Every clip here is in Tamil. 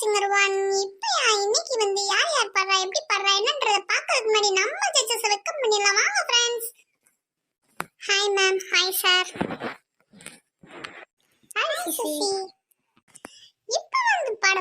Singer one. இப்போ இன்னைக்கு வந்து யார் யார் பாடுறா, எப்படி பாடுறா என்னன்றத பார்க்கறதுக்கு முன்னாடி நம்ம ஜட்ஜஸ் வெல்கம் பண்ணிடலாம். வாங்க friends. Hi ma'am. Hi sir. Hi CC. இப்போ வந்து பாட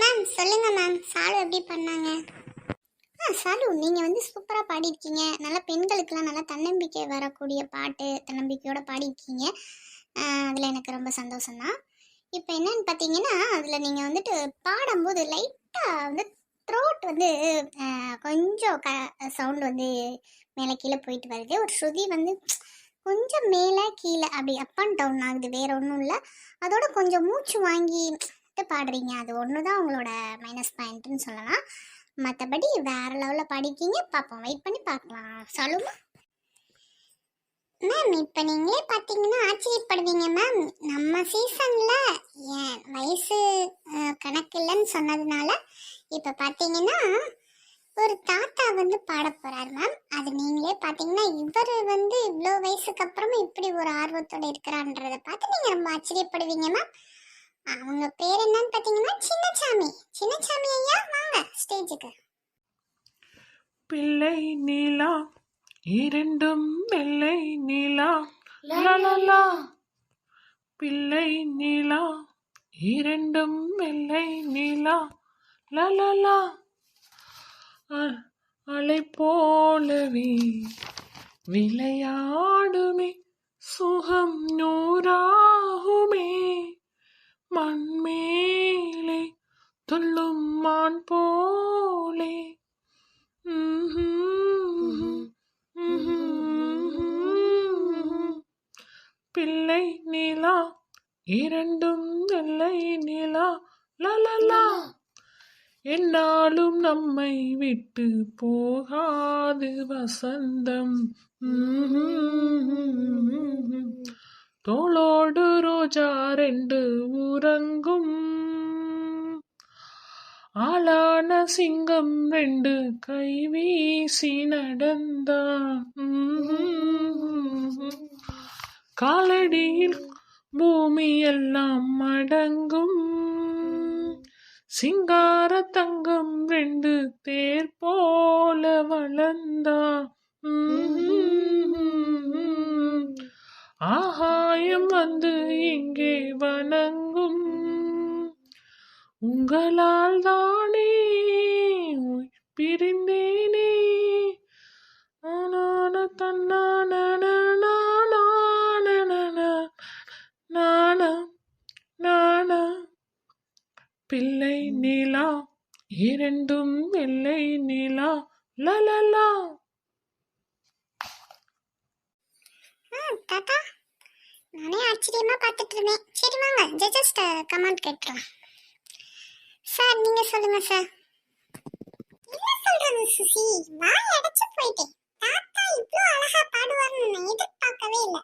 மேம். சொல்லுங்க மேம், சாலு எப்படி பண்ணாங்க? சாலு, நீங்கள் வந்து சூப்பராக பாடியிருக்கீங்க. நல்லா பெண்களுக்கெல்லாம் நல்லா தன்னம்பிக்கை வரக்கூடிய பாட்டு, தன்னம்பிக்கையோட பாடியிருக்கீங்க. அதில் எனக்கு ரொம்ப சந்தோஷம்தான். இப்போ என்னன்னு பார்த்தீங்கன்னா, அதில் நீங்கள் வந்துட்டு பாடும்போது லைட்டாக வந்து த்ரோட் வந்து கொஞ்சம் சவுண்டு வந்து மேலே கீழே போயிட்டு வருது. ஒரு ஸ்ருதி வந்து கொஞ்சம் மேலே கீழே அப்படி அப் அண்ட் டவுன் ஆகுது, வேறு ஒன்றும் இல்லை. அதோட கொஞ்சம் மூச்சு வாங்கி பாடுறீங்க. அது ஒன்று தான் உங்களோட மைனஸ் பாயிண்ட்டுன்னு சொல்லலாம். மற்றபடி வேறு லெவலில் பாடிக்கீங்க. பார்ப்போம், வெயிட் பண்ணி பார்க்கலாம். சொல்லுமா மேம். இப்போ நீங்களே பார்த்தீங்கன்னா ஆச்சரியப்படுவீங்க மேம். நம்ம சீசனில் ஏன் வயசு கணக்கு இல்லைன்னு சொன்னதுனால இப்போ பார்த்தீங்கன்னா ஒரு தாத்தா வந்து பாட போகிறார் மேம். அது நீங்களே பார்த்தீங்கன்னா இவர் வந்து இவ்வளோ வயசுக்கு அப்புறமும் இப்படி ஒரு ஆர்வத்தோடு இருக்கிறான்றதை பார்த்து நீங்கள் ரொம்ப ஆச்சரியப்படுவீங்க மேம். அவங்க பேர் என்னன்னு பார்த்தீங்கன்னா சின்னசாமி. சின்னசாமி ஐயா, வாங்க ஸ்டேஜுக்கு. பிள்ளை நீலா இரண்டும் வெள்ளை நீலா லலலா. பிள்ளை நீலா இரண்டும் வெள்ளை நீலா லலலா. அலை போலவே விளையாடுமே சுகம் நூறாகுமே. மண்மேலே துள்ளும் மான் போலே. பிள்ளை நீலா இரண்டும் வெள்ளை நீலா லலலா. என்னாலும் நம்மை விட்டு போகாது வசந்தம். தோளோடு ரோஜா ரெண்டு உறங்கும். ஆளான சிங்கம் ரெண்டு கை வீசி நடந்தான். காலடியில் பூமி எல்லாம் அடங்கும். சிங்கார தங்கம் ரெண்டு தேர் போல வளர்ந்தான். ஆகாயம் வந்து இங்கே வணங்கும். உங்களால் தானே பிரிந்தேனே. பிள்ளை நிலா இரண்டும் வெள்ளை நிலா லலலா. தாத்தா நானே ஆச்சரியமா பார்த்துட்டு இருந்தேன். சரி வாங்க ஜட்ஜஸ்ட் கமெண்ட் கேட்கலாம். சார் நீங்க சொல்லுங்க சார். என்ன சொல்றது சுசி, வாய் அடைச்சு போயிட்டேன். தாத்தா இவ்ளோ அழகா பாடுவார்னு நான் எதிர்பார்க்கவே இல்லை.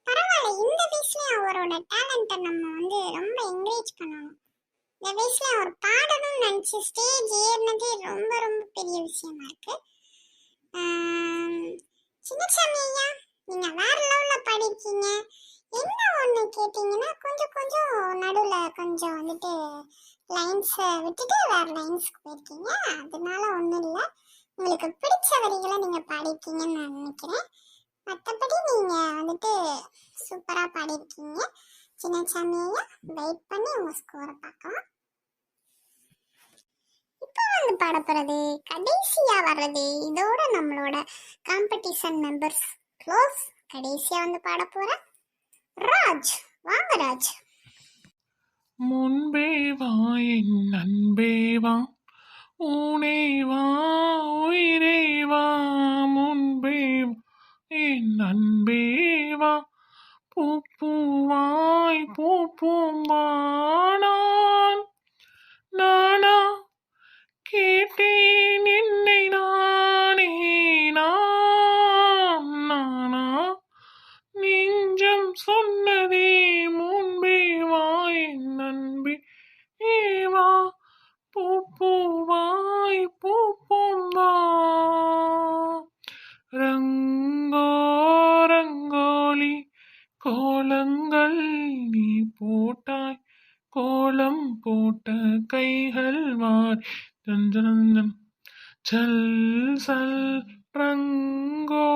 பரவாயில்ல, இந்த வயசுலயும் அவரோட டேலண்ட்டை நம்ம வந்து ரொம்ப என்கரேஜ் பண்ணணும். இந்த வயசுல அவர் பாடணும்னு நினைச்சு ஸ்டேஜ் ஏறினதே ரொம்ப ரொம்ப பெரிய விஷயமா இருக்கு. சின்னசாமி ஐயா, நீங்க வேற லெவல்ல பாடிருக்கீங்க. என்ன ஒண்ணு கேட்டீங்கன்னா கொஞ்சம் நடுவுல கொஞ்சம் வந்துட்டு லைன்ஸ் விட்டுட்டு வேற லைன்ஸ்க்கு போயிருக்கீங்க. அதனால ஒண்ணும் இல்லை, உங்களுக்கு பிடிச்ச வரிகளை நீங்க பாடிருக்கீங்கன்னு நான் நினைக்கிறேன். மற்றபடி நீங்க வந்துட்டு சூப்பரா பாடிருக்கீங்க. சின்னசாமி ஐயா, வெயிட் பண்ணி உங்க ஸ்கோரை பார்க்கலாம். இப்போ வந்து பாட போறது கடைசியா வர்றது, இதோட நம்மளோட காம்படிஷன் மெம்பர்ஸ் க்ளோஸ். கடைசியா வந்து பாட போற ராஜ். வாங்க ராஜ். முன்பே வா என் அன்பே வா, ஊனே வா உயிரே வா. முன்பே வா என் அன்பே வா, பூப்பூவாய் பூப்பூம்பானான். நானா கேட்டேன் என்னை நானே, நானா நெஞ்சம் சொன்னதே முன்பே வா என் அன்பே வா, பூப்பூவாய் பூப்பூம்பா. ரங்கோ ரங்கோலி கோலங்கள் நீ போட்டாய், கோலம் போட்ட கைகள் வாய் தஞ்சனந்தன் சல் சல். ரங்கோ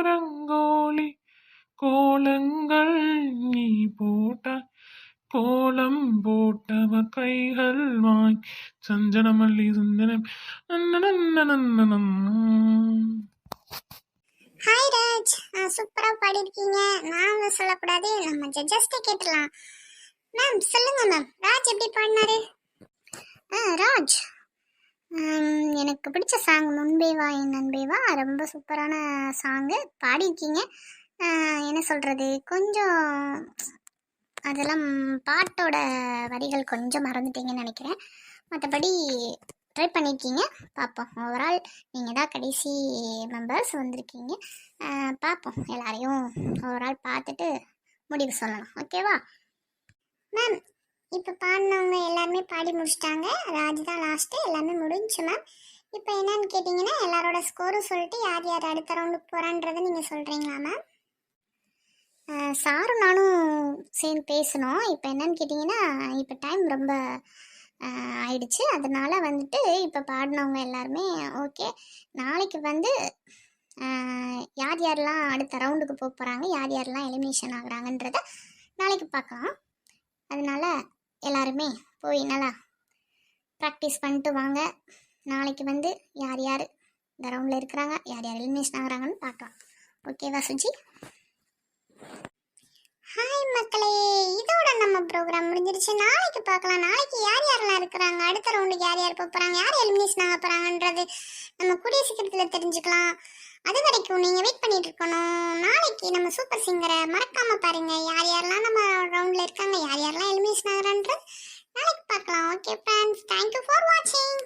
ரங்கோலி கோலங்கள் நீ போட்டாய், கோலம் போட்டவர் கைகள் வாய் சஞ்சனமல்லி சந்தனம். ஹாய் ராஜ், சூப்பரா பாடிருக்கீங்க. நாங்க சொல்லக்கூடாது, நம்ம ஜட்ஜஸ்டே கேட்டலாம். மேம் சொல்லுங்க மேம், ராஜ் எப்படி பாடினாரு? ராஜ், எனக்கு பிடிச்ச சாங் முன்பே வா என் அன்பே வா, ரொம்ப சூப்பரான சாங்கு பாடியிருக்கீங்க. என்ன சொல்கிறது, கொஞ்சம் அதெல்லாம் பாட்டோட வரிகள் கொஞ்சம் மறந்துட்டீங்கன்னு நினைக்கிறேன். மற்றபடி ட்ரை பண்ணியிருக்கீங்க. பார்ப்போம், ஓவரால் நீங்கள் தான் கடைசி மெம்பர்ஸ் வந்திருக்கீங்க. பார்ப்போம், எல்லாரையும் ஓவரால் பார்த்துட்டு முடிவு சொல்லலாம். ஓகேவா மேம்? இப்போ பாடினவங்க எல்லாருமே பாடி முடிச்சிட்டாங்க. ராஜ் தான் லாஸ்ட்டு, எல்லாமே முடிஞ்சு மேம். இப்போ என்னன்னு கேட்டிங்கன்னா எல்லாரோட ஸ்கோரும் சொல்லிட்டு யார் யார் அடுத்த ரவுண்டுக்கு போகிறான்றதை நீங்கள் சொல்கிறீங்களா மேம்? சாரும் நானும் சேர்ந்து பேசணும். இப்போ என்னன்னு கேட்டிங்கன்னா இப்போ டைம் ரொம்ப ஆயிடுச்சு. அதனால வந்துட்டு இப்போ பாடினவங்க எல்லாருமே ஓகே. நாளைக்கு வந்து யார் யாரெல்லாம் அடுத்த ரவுண்டுக்கு போக போகிறாங்க, யார் யாரெல்லாம் எலிமினேஷன் ஆகுறாங்கன்றத நாளைக்கு பார்க்கலாம். அதனால எல்லாருமே போய் நல்லா ப்ராக்டிஸ் பண்ணிட்டு வாங்க. நாளைக்கு வந்து யார் யார் இந்த ரவுண்டில் இருக்கிறாங்க, யார் யார் எலிமினேஷன் ஆகுறாங்கன்னு பார்க்கலாம். ஓகேவா சுஜி? ஹாய் மக்களே, இதோட நம்ம ப்ரோக்ராம் முடிஞ்சிருச்சு. நாளைக்கு பார்க்கலாம். நாளைக்கு யார் யாரெல்லாம் இருக்கிறாங்க, அடுத்த ரவுண்டுக்கு யார் யார் போகிறாங்க, யார் எலிமினேஷன் ஆக போகிறாங்கன்றது நம்ம கூடிய சீக்கிரத்தில் தெரிஞ்சுக்கலாம். அது வரைக்கும் நீங்கள் வெயிட் பண்ணிட்டு இருக்கணும். நாளைக்கு நம்ம சூப்பர் சிங்கரை மறக்காமல் பாருங்கள். யார் யாரெல்லாம் நம்ம ரவுண்டில் இருக்காங்க, யார் யாரெல்லாம் எலிமினேஷன் ஆகிறான்றது நாளைக்கு பார்க்கலாம். ஓகே ஃப்ரெண்ட்ஸ், தேங்க்யூ ஃபார் வாட்சிங்.